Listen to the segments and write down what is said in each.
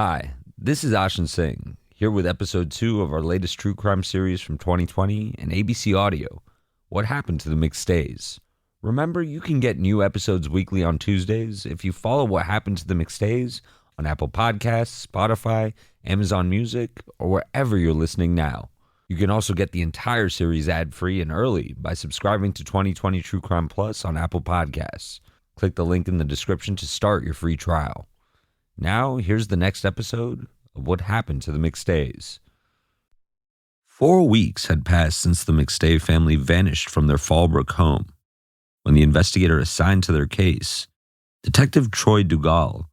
Hi, this is Ashin Singh, here with episode 2 of our latest true crime series from 2020 and ABC Audio, What Happened to the McStays. Remember, you can get new episodes weekly on Tuesdays if you follow What Happened to the McStays on Apple Podcasts, Spotify, Amazon Music, or wherever you're listening now. You can also get the entire series ad-free and early by subscribing to 2020 True Crime Plus on Apple Podcasts. Click the link in the description to start your free trial. Now, here's the next episode of What Happened to the McStays. 4 weeks had passed since the McStay family vanished from their Fallbrook home. When the investigator assigned to their case, Detective Troy Dugal,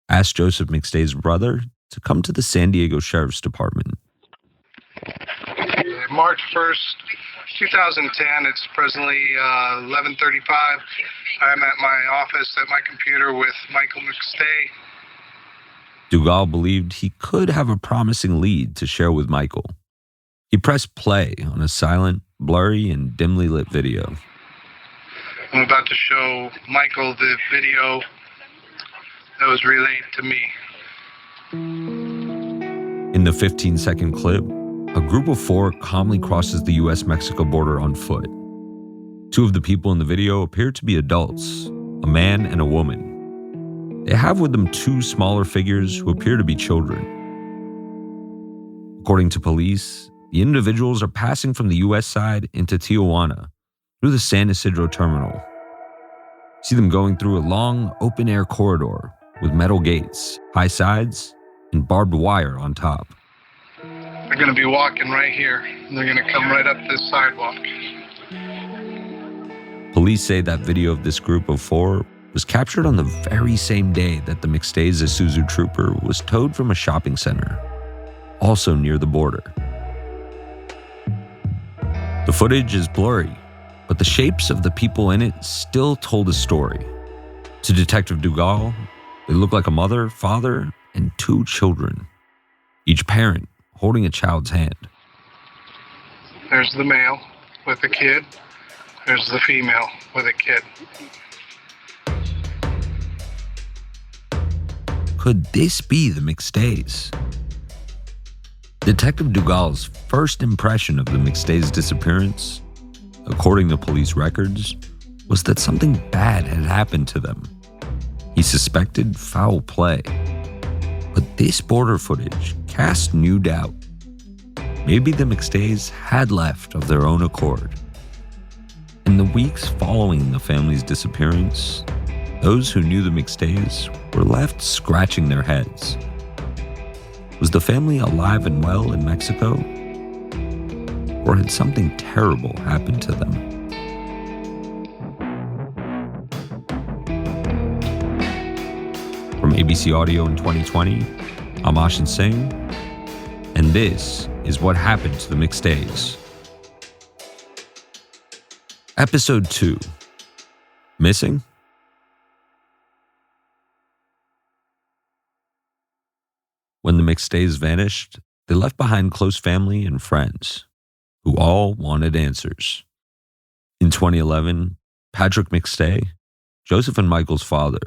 asked Joseph McStay's brother to come to the San Diego Sheriff's Department. March 1st, 2010, it's presently 11:35. I'm at my office at my computer with Michael McStay. Dugal believed he could have a promising lead to share with Michael. He pressed play on a silent, blurry, and dimly lit video. I'm about to show Michael the video that was relayed to me. In the 15-second clip, a group of 4 calmly crosses the U.S.-Mexico border on foot. 2 of the people in the video appear to be adults, a man and a woman. They have with them 2 smaller figures who appear to be children. According to police, the individuals are passing from the U.S. side into Tijuana through the San Isidro terminal. See them going through a long, open-air corridor with metal gates, high sides, and barbed wire on top. They're going to be walking right here, and they're going to come right up this sidewalk. Police say that video of this group of 4 was captured on the very same day that the McStays' Isuzu Trooper was towed from a shopping center, also near the border. The footage is blurry, but the shapes of the people in it still told a story. To Detective Dugal, they look like a mother, father, and 2 children, each parent holding a child's hand. There's the male with a kid. There's the female with a kid. Could this be the McStays? Detective Dugal's first impression of the McStays' disappearance, according to police records, was that something bad had happened to them. He suspected foul play. But this border footage cast new doubt. Maybe the McStays had left of their own accord. In the weeks following the family's disappearance, those who knew the McStays were left scratching their heads. Was the family alive and well in Mexico? Or had something terrible happened to them? From ABC Audio in 2020, I'm Ashin Singh, and this is What Happened to the McStays. Episode 2, Missing? When the McStays vanished, they left behind close family and friends, who all wanted answers. In 2011, Patrick McStay, Joseph and Michael's father,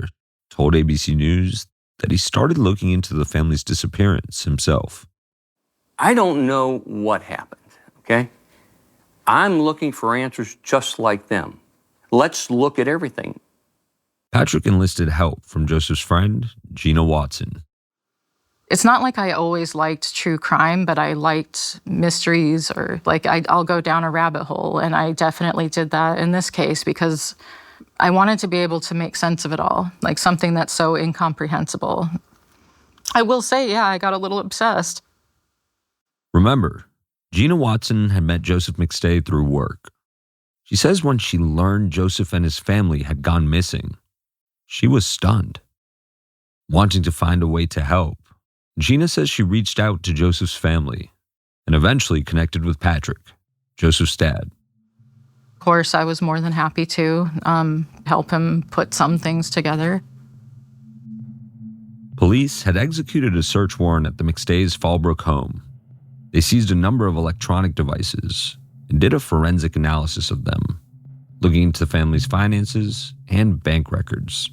told ABC News that he started looking into the family's disappearance himself. I don't know what happened, okay? I'm looking for answers just like them. Let's look at everything. Patrick enlisted help from Joseph's friend, Gina Watson. It's not like I always liked true crime, but I liked mysteries, or I'll go down a rabbit hole. And I definitely did that in this case because I wanted to be able to make sense of it all, like something that's so incomprehensible. I will say, yeah, I got a little obsessed. Remember, Gina Watson had met Joseph McStay through work. She says when she learned Joseph and his family had gone missing, she was stunned. Wanting to find a way to help, Gina says she reached out to Joseph's family and eventually connected with Patrick, Joseph's dad. Of course, I was more than happy to help him put some things together. Police had executed a search warrant at the McStays' Fallbrook home. They seized a number of electronic devices and did a forensic analysis of them, looking into the family's finances and bank records.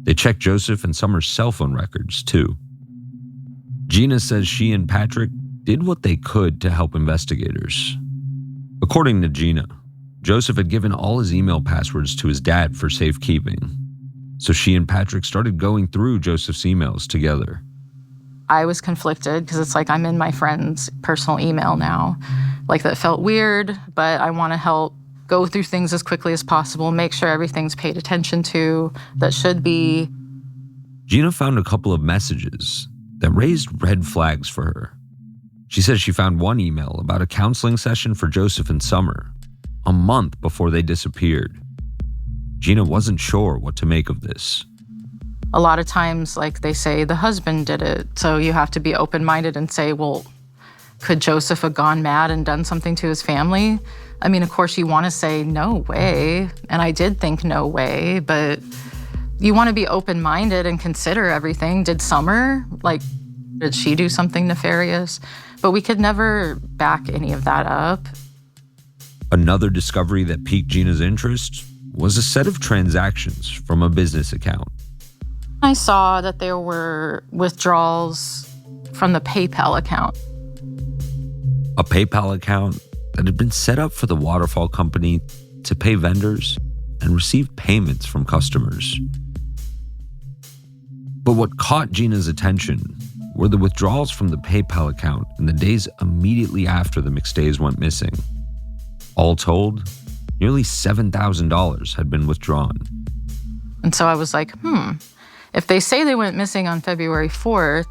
They checked Joseph and Summer's cell phone records, too. Gina says she and Patrick did what they could to help investigators. According to Gina, Joseph had given all his email passwords to his dad for safekeeping. So she and Patrick started going through Joseph's emails together. I was conflicted because it's like I'm in my friend's personal email now. Like, that felt weird, but I want to help go through things as quickly as possible, make sure everything's paid attention to that should be. Gina found a couple of messages that raised red flags for her. She says she found one email about a counseling session for Joseph and Summer, a month before they disappeared. Gina wasn't sure what to make of this. A lot of times, like, they say the husband did it, so you have to be open-minded and say, well, could Joseph have gone mad and done something to his family? I mean, of course, you want to say, no way, and I did think no way, but you want to be open-minded and consider everything. Did Summer, did she do something nefarious? But we could never back any of that up. Another discovery that piqued Gina's interest was a set of transactions from a business account. I saw that there were withdrawals from the PayPal account. A PayPal account that had been set up for the waterfall company to pay vendors and receive payments from customers. But what caught Gina's attention were the withdrawals from the PayPal account in the days immediately after the McStays went missing. All told, nearly $7,000 had been withdrawn. And so I was like, if they say they went missing on February 4th,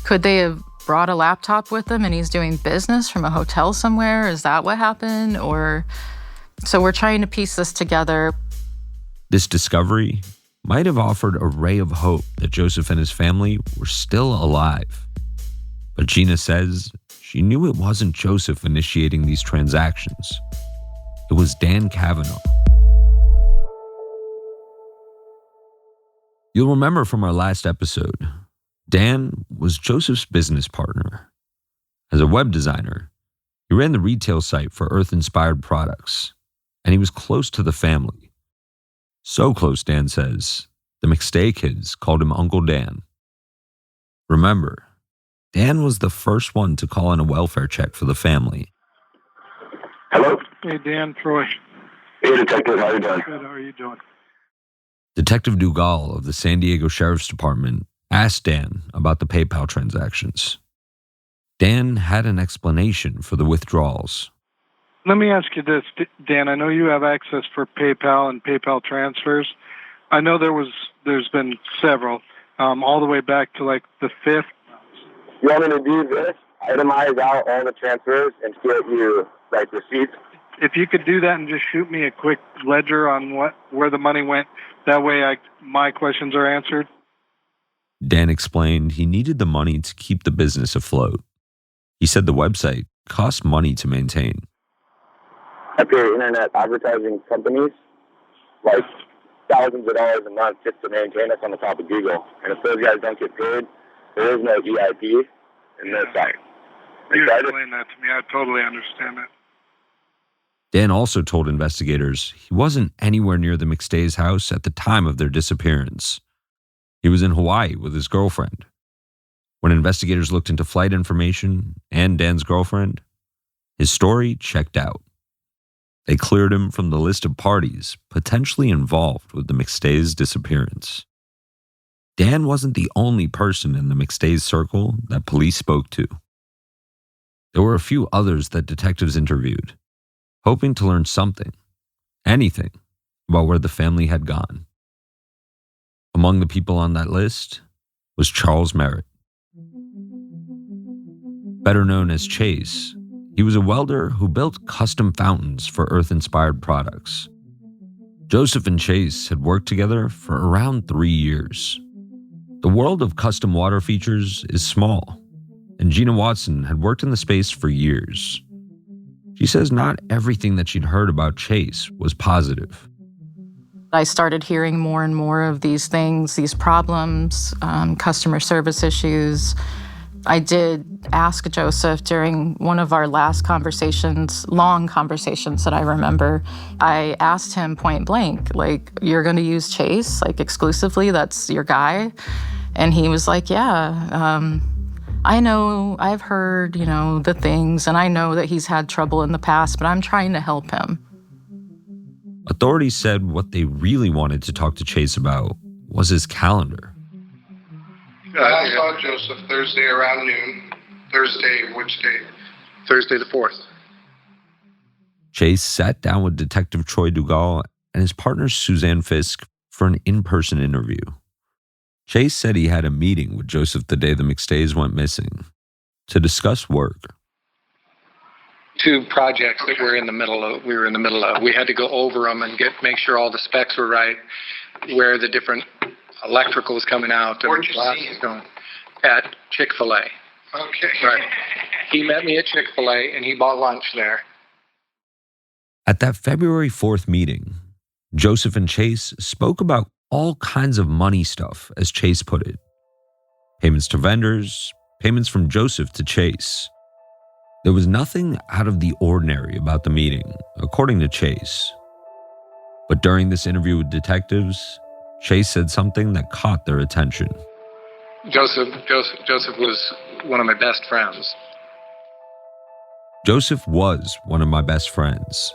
could they have brought a laptop with them and he's doing business from a hotel somewhere? Is that what happened? So we're trying to piece this together. This discovery might have offered a ray of hope that Joseph and his family were still alive. But Gina says she knew it wasn't Joseph initiating these transactions. It was Dan Cavanaugh. You'll remember from our last episode, Dan was Joseph's business partner. As a web designer, he ran the retail site for Earth-inspired products, and he was close to the family. So close, Dan says, the McStay kids called him Uncle Dan. Remember, Dan was the first one to call in a welfare check for the family. Hello? Hey, Dan, Troy. Hey, Detective. How are you doing? Good, how are you doing? Detective Dugal of the San Diego Sheriff's Department asked Dan about the PayPal transactions. Dan had an explanation for the withdrawals. Let me ask you this, Dan. I know you have access for PayPal and PayPal transfers. I know there's been several, all the way back to the 5th. You want me to do this? Itemize out all the transfers and get you receipts? If you could do that and just shoot me a quick ledger on where the money went, that way my questions are answered. Dan explained he needed the money to keep the business afloat. He said the website cost money to maintain. I pay internet advertising companies thousands of dollars a month just to maintain us on the top of Google. And if those guys don't get paid, there is no EIP in their site. You explain that to me. I totally understand it. Dan also told investigators he wasn't anywhere near the McStays' house at the time of their disappearance. He was in Hawaii with his girlfriend. When investigators looked into flight information and Dan's girlfriend, his story checked out. They cleared him from the list of parties potentially involved with the McStays' disappearance. Dan wasn't the only person in the McStays' circle that police spoke to. There were a few others that detectives interviewed, hoping to learn something, anything, about where the family had gone. Among the people on that list was Charles Merritt. Better known as Chase, he was a welder who built custom fountains for Earth-inspired products. Joseph and Chase had worked together for around 3 years. The world of custom water features is small, and Gina Watson had worked in the space for years. She says not everything that she'd heard about Chase was positive. I started hearing more and more of these things, these problems, customer service issues. I did ask Joseph during one of our last conversations, long conversations that I remember, I asked him point blank, you're going to use Chase, exclusively, that's your guy? And he was like, yeah. I know, I've heard, the things, and I know that he's had trouble in the past, but I'm trying to help him. Authorities said what they really wanted to talk to Chase about was his calendar. I saw Joseph Thursday around noon. Thursday, which date? Thursday the 4th. Chase sat down with Detective Troy Dugal and his partner Suzanne Fisk for an in-person interview. Chase said he had a meeting with Joseph the day the McStays went missing to discuss work. 2 projects that we were in the middle of. We had to go over them and make sure all the specs were right, where the different electrical was coming out. Where'd you see him? Going. At Chick-fil-A. Okay. Right. He met me at Chick-fil-A and he bought lunch there. At that February 4th meeting, Joseph and Chase spoke about all kinds of money stuff, as Chase put it. Payments to vendors, payments from Joseph to Chase. There was nothing out of the ordinary about the meeting, according to Chase. But during this interview with detectives, Chase said something that caught their attention. Joseph was one of my best friends. Joseph was one of my best friends.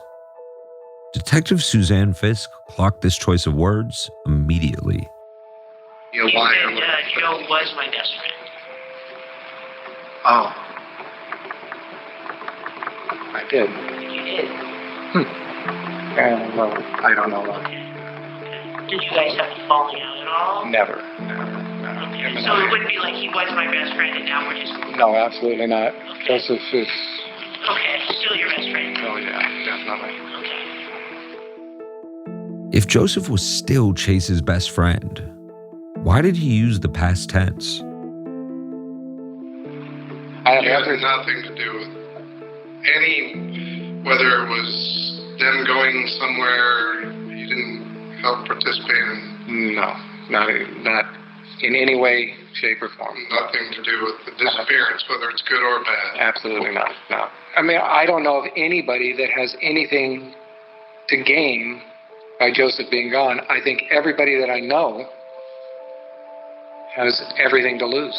Detective Suzanne Fisk clocked this choice of words immediately. You said Joe was my best friend. Oh. I did. You did? I don't know. Okay. Did you guys have a falling out at all? Never. Okay. So it wouldn't be like he was my best friend and now we're just... No, absolutely not. Okay. Joseph is... Okay, still your best friend. Oh, yeah, definitely. Okay. If Joseph was still Chase's best friend, why did he use the past tense? It has nothing to do with whether it was them going somewhere you didn't help participate in. No, not in any way, shape, or form. Nothing to do with the disappearance, whether it's good or bad. Absolutely not, no. I mean, I don't know of anybody that has anything to gain by Joseph being gone. I think everybody that I know has everything to lose.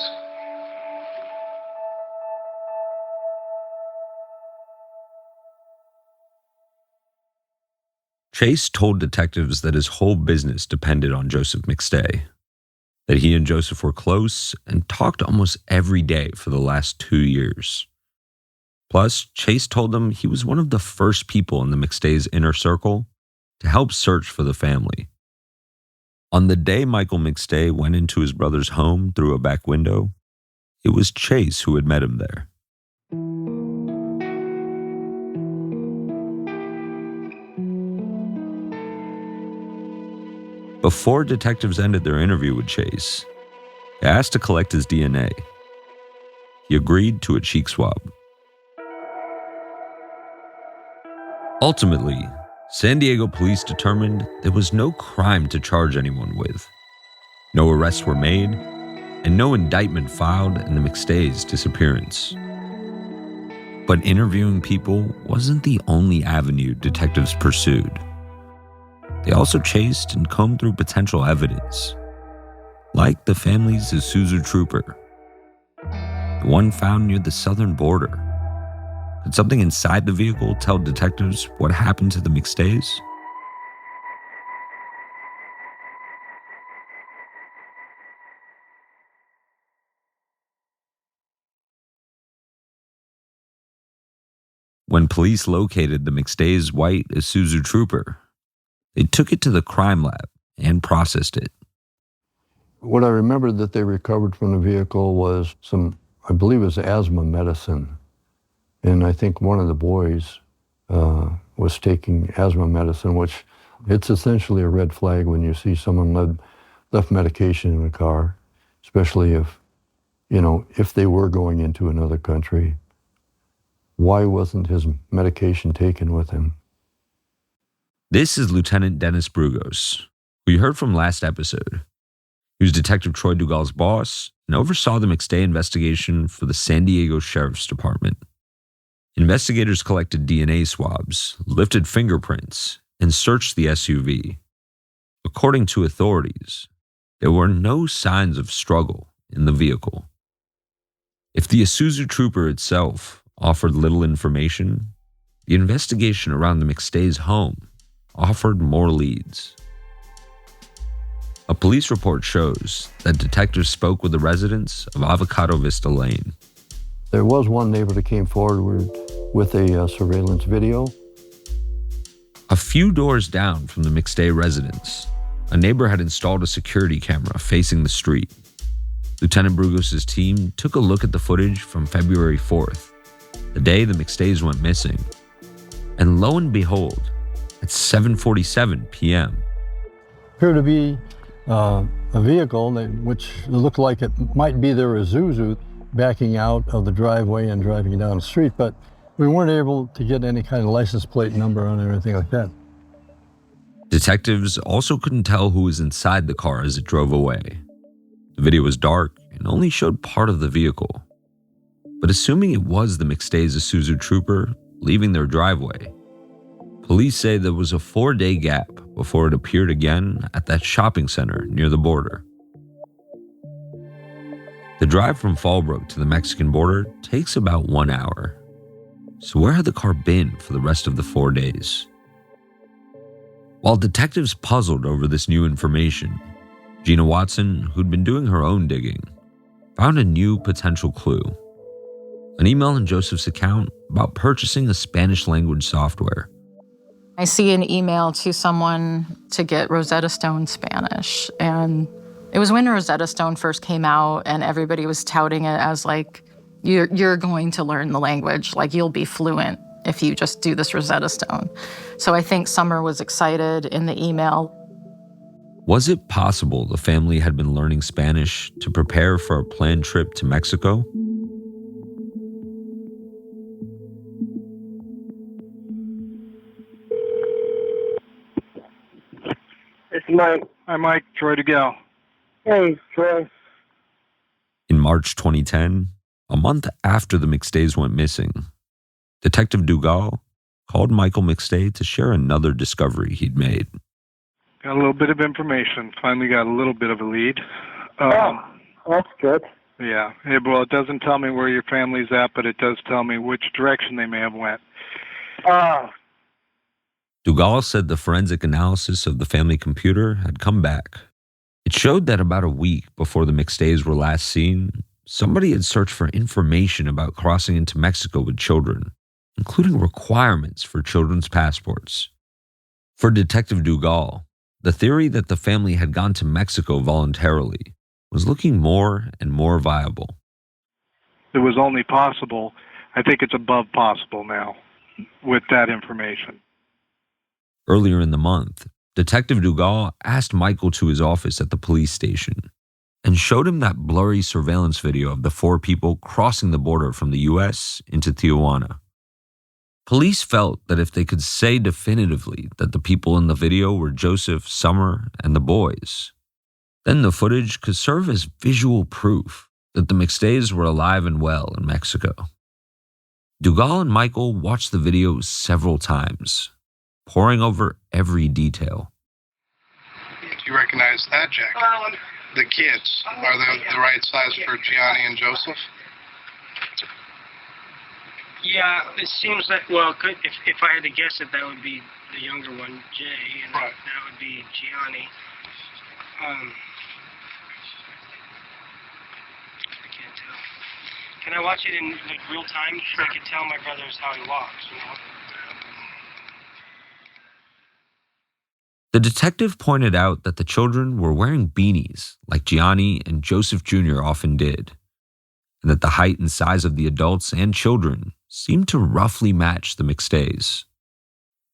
Chase told detectives that his whole business depended on Joseph McStay, that he and Joseph were close and talked almost every day for the last 2 years. Plus, Chase told them he was one of the first people in the McStays' inner circle to help search for the family. On the day Michael McStay went into his brother's home through a back window, it was Chase who had met him there. Before detectives ended their interview with Chase, they asked to collect his DNA. He agreed to a cheek swab. Ultimately, San Diego police determined there was no crime to charge anyone with. No arrests were made, and no indictment filed in the McStays' disappearance. But interviewing people wasn't the only avenue detectives pursued. They also chased and combed through potential evidence, like the family's Isuzu Trooper, the one found near the southern border. Could something inside the vehicle tell detectives what happened to the McStays? When police located the McStays' white Isuzu Trooper, they took it to the crime lab and processed it. What I remember that they recovered from the vehicle was some, I believe it was asthma medicine. And I think one of the boys was taking asthma medicine, which it's essentially a red flag when you see someone left medication in a car, especially if they were going into another country. Why wasn't his medication taken with him? This is Lieutenant Dennis Brugos, who you heard from last episode. He was Detective Troy Dugal's boss and oversaw the McStay investigation for the San Diego Sheriff's Department. Investigators collected DNA swabs, lifted fingerprints, and searched the SUV. According to authorities, there were no signs of struggle in the vehicle. If the Isuzu Trooper itself offered little information, the investigation around the McStays' home offered more leads. A police report shows that detectives spoke with the residents of Avocado Vista Lane. There was one neighbor that came forward with a surveillance video. A few doors down from the McStay residence, a neighbor had installed a security camera facing the street. Lieutenant Brugos' team took a look at the footage from February 4th, the day the McStays went missing. And lo and behold, at 7:47 p.m., Appeared to be a vehicle which looked like it might be their Isuzu backing out of the driveway and driving down the street, but we weren't able to get any kind of license plate number on it or anything like that. detectives also couldn't tell who was inside the car as it drove away. The video was dark and only showed part of the vehicle. But assuming it was the McStays' Isuzu Trooper leaving their driveway, police say there was a 4-day gap before it appeared again at that shopping center near the border. The drive from Fallbrook to the Mexican border takes about 1 hour. So where had the car been for the rest of the 4 days? While detectives puzzled over this new information, Gina Watson, who'd been doing her own digging, found a new potential clue. An email in Joseph's account about purchasing a Spanish-language software. I see an email to someone to get Rosetta Stone Spanish, and it was when Rosetta Stone first came out and everybody was touting it as like, you're going to learn the language, like you'll be fluent if you just do this Rosetta Stone. So I think Summer was excited in the email. Was it possible the family had been learning Spanish to prepare for a planned trip to Mexico? It's Mike. Hi, Mike. Troy DeGale. Hey, Troy. In March 2010, a month after the McStays went missing, Detective Dugal called Michael McStay to share another discovery he'd made. Got a little bit of information. Finally got a little bit of a lead. That's good. Yeah. Well, it doesn't tell me where your family's at, but it does tell me which direction they may have went. Dugal said the forensic analysis of the family computer had come back. It showed that about a week before the McStays were last seen, somebody had searched for information about crossing into Mexico with children, including requirements for children's passports. For Detective Dugal, the theory that the family had gone to Mexico voluntarily was looking more and more viable. It was only possible. I think it's above possible now with that information. Earlier in the month, Detective Dugal asked Michael to his office at the police station and showed him that blurry surveillance video of the 4 people crossing the border from the U.S. into Tijuana. Police felt that if they could say definitively that the people in the video were Joseph, Summer, and the boys, then the footage could serve as visual proof that the McStays were alive and well in Mexico. Dugal and Michael watched the video several times, poring over every detail. Do you recognize that jacket? The kids, are they the right size for Gianni and Joseph? Yeah, it seems like, well, if I had to guess it, that would be the younger one, Jay, and right. That would be Gianni. I can't tell. Can I watch it in like real time so I can tell my brothers how he walks, you know? The detective pointed out that the children were wearing beanies like Gianni and Joseph Jr. often did, and that the height and size of the adults and children seemed to roughly match the McStays.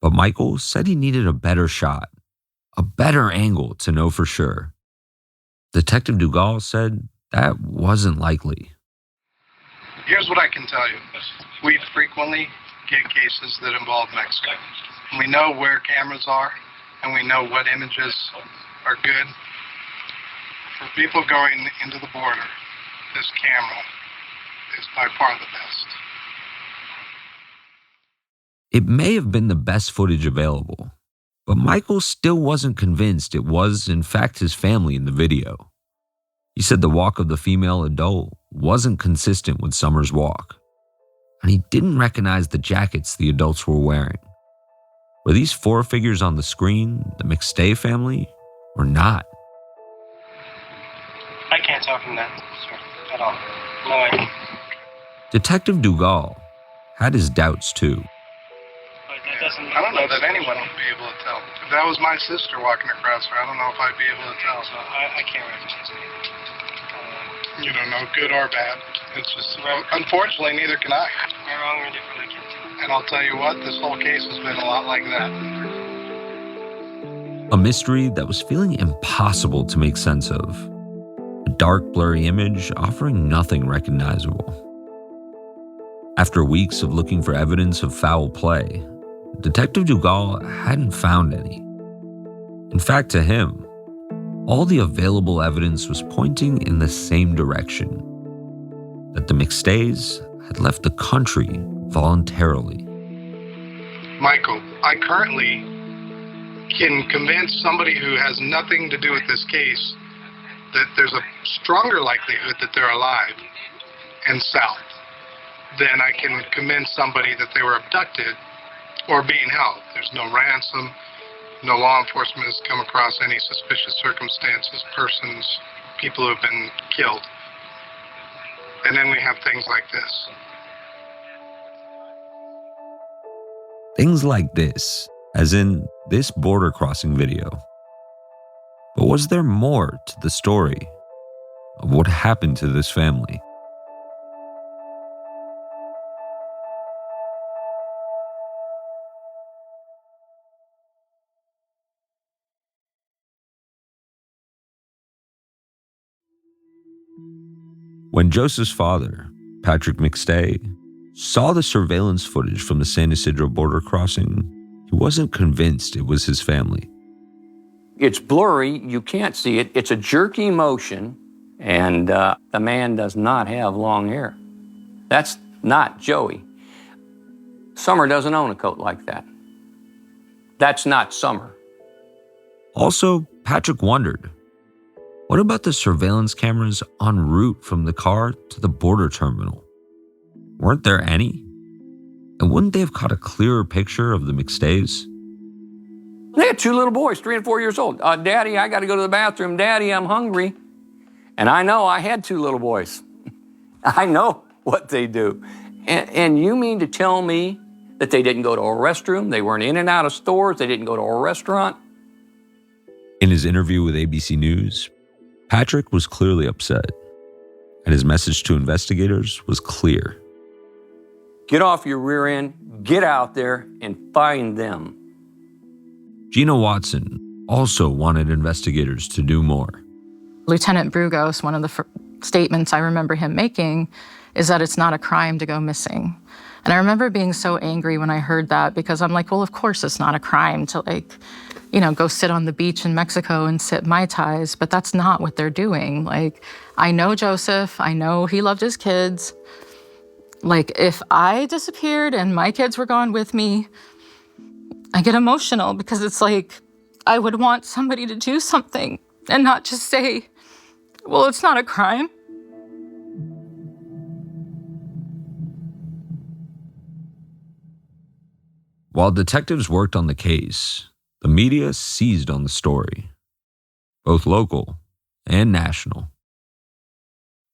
But Michael said he needed a better shot, a better angle to know for sure. Detective Dugal said that wasn't likely. Here's what I can tell you. We frequently get cases that involve Mexico. We know where cameras are, and we know what images are good. For people going into the border, this camera is by far the best. It may have been the best footage available, but Michael still wasn't convinced it was, in fact, his family in the video. He said the walk of the female adult wasn't consistent with Summer's walk, and he didn't recognize the jackets the adults were wearing. Were these four figures on the screen the McStay family or not? I can't tell from that, sir, at all. No idea. Detective Dugal had his doubts too. But that doesn't. I don't know that anyone would be able to tell. If that was my sister walking across her, I don't know if I'd be able to tell. So I can't recognize anything. You don't know, good or bad. It's just, unfortunately, neither can I. Am I wrong or different? I can't tell. And I'll tell you what, this whole case has been a lot like that. A mystery that was feeling impossible to make sense of. A dark, blurry image offering nothing recognizable. After weeks of looking for evidence of foul play, Detective Dugal hadn't found any. In fact, to him, all the available evidence was pointing in the same direction, that the McStays had left the country voluntarily. Michael, I currently can convince somebody who has nothing to do with this case that there's a stronger likelihood that they're alive and south than I can convince somebody that they were abducted or being held. There's no ransom. No law enforcement has come across any suspicious circumstances, persons, people who have been killed. And then we have things like this. Things like this, as in this border crossing video. But was there more to the story of what happened to this family? When Joseph's father, Patrick McStay, saw the surveillance footage from the San Ysidro border crossing, he wasn't convinced it was his family. It's blurry, you can't see it. It's a jerky motion, and the man does not have long hair. That's not Joey. Summer doesn't own a coat like that. That's not Summer. Also, Patrick wondered, what about the surveillance cameras en route from the car to the border terminal? Weren't there any? And wouldn't they have caught a clearer picture of the McStays? They had two little boys, 3 and 4 years old. Daddy, I got to go to the bathroom. Daddy, I'm hungry. And I know I had 2 little boys. I know what they do. And you mean to tell me that they didn't go to a restroom? They weren't in and out of stores? They didn't go to a restaurant? In his interview with ABC News, Patrick was clearly upset, and his message to investigators was clear. Get off your rear end, get out there, and find them. Gina Watson also wanted investigators to do more. Lieutenant Brugos, one of the statements I remember him making is that it's not a crime to go missing. And I remember being so angry when I heard that, because I'm like, well, of course it's not a crime to go sit on the beach in Mexico and sip Mai Tais, but that's not what they're doing. I know Joseph, I know he loved his kids. If I disappeared and my kids were gone with me, I get emotional because it's I would want somebody to do something and not just say, well, it's not a crime. While detectives worked on the case, the media seized on the story, both local and national.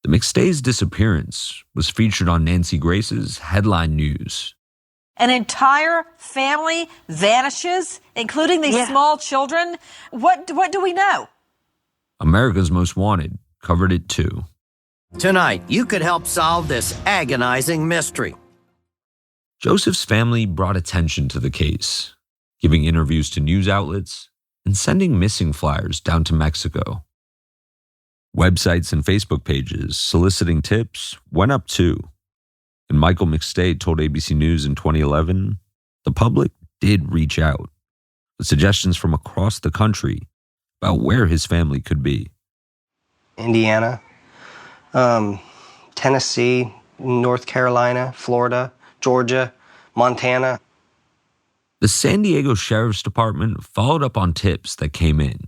The McStays' disappearance was featured on Nancy Grace's headline news. An entire family vanishes, including these small children. What do we know? America's Most Wanted covered it too. Tonight, you could help solve this agonizing mystery. Joseph's family brought attention to the case, giving interviews to news outlets and sending missing flyers down to Mexico. Websites and Facebook pages soliciting tips went up too. And Michael McStay told ABC News in 2011, the public did reach out with suggestions from across the country about where his family could be. Indiana, Tennessee, North Carolina, Florida, Georgia, Montana. The San Diego Sheriff's Department followed up on tips that came in.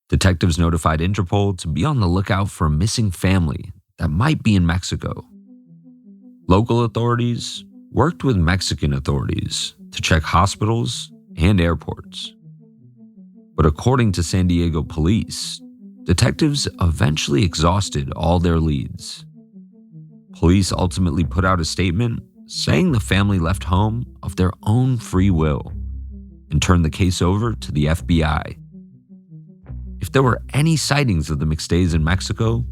Detectives notified Interpol to be on the lookout for a missing family that might be in Mexico. Local authorities worked with Mexican authorities to check hospitals and airports. But according to San Diego police, detectives eventually exhausted all their leads. Police ultimately put out a statement saying the family left home of their own free will and turned the case over to the FBI. If there were any sightings of the McStays in Mexico,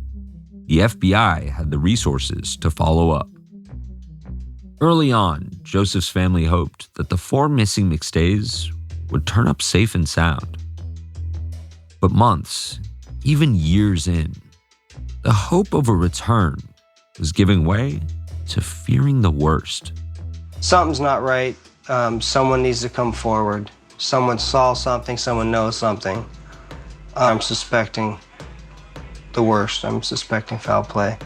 the FBI had the resources to follow up. Early on, Joseph's family hoped that the 4 missing McStays would turn up safe and sound. But months, even years in, the hope of a return was giving way to fearing the worst. Something's not right. Someone needs to come forward. Someone saw something, someone knows something. I'm suspecting the worst. I'm suspecting foul play.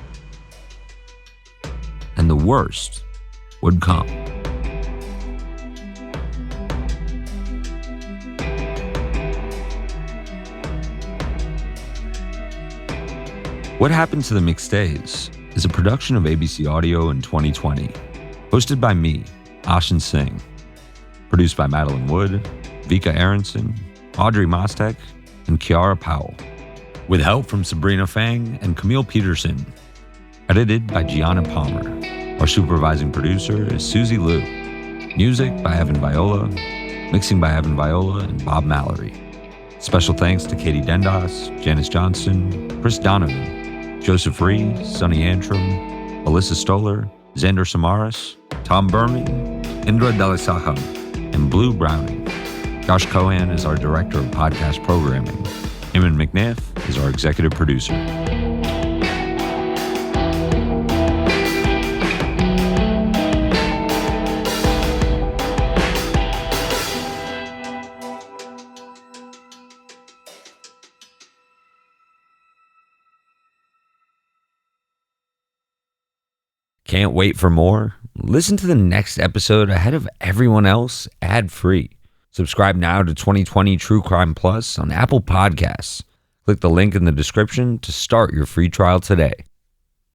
And the worst would come. What Happened to the McStays is a production of ABC Audio in 2020, hosted by me, Ashin Singh, produced by Madeline Wood, Vika Aronson, Audrey Mostek, and Kiara Powell, with help from Sabrina Fang and Camille Peterson, edited by Gianna Palmer. Our supervising producer is Susie Liu. Music by Evan Viola, mixing by Evan Viola and Bob Mallory. Special thanks to Katie Dendas, Janice Johnson, Chris Donovan, Joseph Ree, Sonny Antrim, Alyssa Stoller, Xander Samaras, Tom Berman, Indra Delisaham, and Blue Browning. Josh Cohan is our director of podcast programming. Eamon McNath is our executive producer. Can't wait for more? Listen to the next episode ahead of everyone else ad-free. Subscribe now to 2020 True Crime Plus on Apple Podcasts. Click the link in the description to start your free trial today.